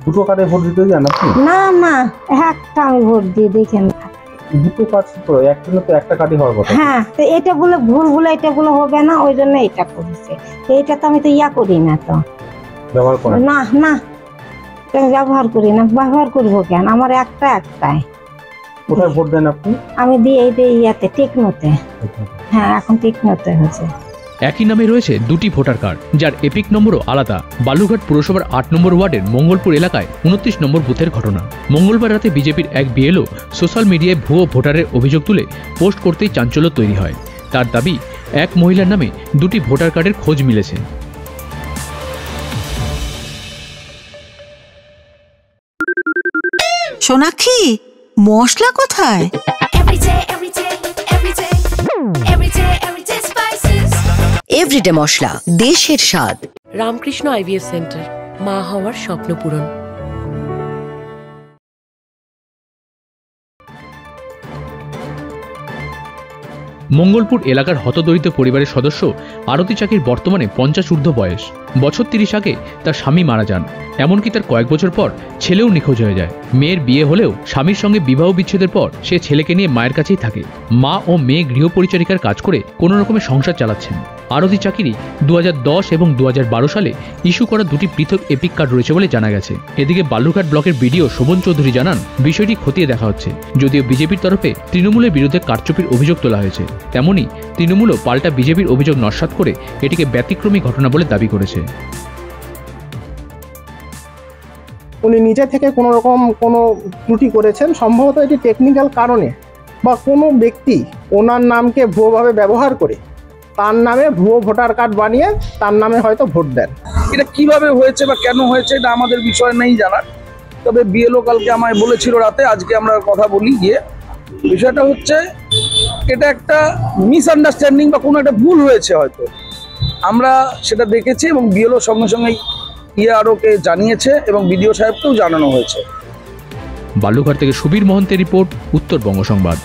দুটো কার্ডে ভোট দিতে যান আপনি? না না, একটা আমি ভোট দিয়ে দেখেন। দুটো কার্ড তো একদিন তো একটা কার্ডই হওয়ার কথা। হ্যাঁ, তো এটা বলে ভুল বলে এটা বলে হবে না, ওই জন্য এটা করেছে। এটা তো আমি তো করি না, তো ব্যবহার করেন না না, ব্যবহার করি না। ব্যবহার করবো কেন? আমার একটাই। কোথায় ভোট দেন আপনি? আমি দিয়ে ইয়াতে টেকনোতে। হ্যাঁ, এখন টেকনোতে হয়েছে। একই নামে রয়েছে দুটি ভোটার কার্ড, যার এপিক নম্বরও আলাদা। বালুরঘাট পুরসভার ৮ নম্বর ওয়ার্ডের মঙ্গলপুর এলাকায় ২৯ নম্বর বুথের ঘটনা। মঙ্গলবার রাতে বিজেপির এক বিএলও সোশ্যাল মিডিয়ায় ভুয়ো ভোটারের অভিযোগ তুলে পোস্ট করতেই চাঞ্চল্য তৈরি হয়। তার দাবি, এক মহিলার নামে দুটি ভোটার কার্ডের খোঁজ মিলেছে। সোনাক্ষী, মশলা কোথায়? এভরিডে মশলা, দেশের স্বাদ। রামকৃষ্ণ আইভিএফ সেন্টার, মা হওয়ার স্বপ্ন পূরণ। মঙ্গলপুর এলাকার হতদরিদ্র পরিবারের সদস্য আরতি চাকির বর্তমানে ৫০ ঊর্ধ্ব বয়স। বছর ৩০ আগে তার স্বামী মারা যান। এমনকি তার কয়েক বছর পর ছেলেও নিখোঁজ হয়ে যায়। মেয়ের বিয়ে হলেও স্বামীর সঙ্গে বিবাহ বিচ্ছেদের পর সে ছেলেকে নিয়ে মায়ের কাছেই থাকে। মা ও মেয়ে গৃহপরিচারিকার কাজ করে কোনো রকমের সংসার চালাচ্ছেন। আরতি চাকিরই ২০১০ এবং ২০১২ সালে ইস্যু করা দুটি পৃথক এপিক কার্ড রয়েছে বলে জানা গেছে। এদিকে বালুরঘাট ব্লকের বিডিও শোভন চৌধুরী জানান, বিষয়টি খতিয়ে দেখা হচ্ছে। যদিও বিজেপির তরফে তৃণমূলের বিরুদ্ধে কারচুপির অভিযোগ তোলা হয়েছে, তেমনি তৃণমূলও পাল্টা বিজেপির অভিযোগ নস্যাৎ করে এটিকে ব্যতিক্রমী ঘটনা বলে দাবি করেছে। উনি নিজে থেকে কোনো রকম কোনো ত্রুটি করেছেন, সম্ভবত এটি টেকনিক্যাল কারণে, বা কোনো ব্যক্তি ওনার নামকে ভুয়োভাবে ব্যবহার করে তার নামে ভুয়ো ভোটার কার্ড বানিয়ে তার নামে হয়তো ভোট দেন। এটা কিভাবে হয়েছে বা কেন হয়েছে এটা আমাদের বিষয় নেই জানার। তবে বিএলও কালকে আমায় বলেছিল রাতে, আজকে আমরা কথা বলি গিয়ে। বিষয়টা হচ্ছে এটা একটা মিসআন্ডারস্ট্যান্ডিং বা কোনো একটা ভুল হয়েছে হয়তো, আমরা সেটা দেখেছি এবং বিএলও সঙ্গে সঙ্গে ইআরওকে জানিয়েছে এবং বিডিও সাহেবকেও জানানো হয়েছে। বালুরঘাট থেকে সুবীর মহন্তের রিপোর্ট, উত্তরবঙ্গ সংবাদ।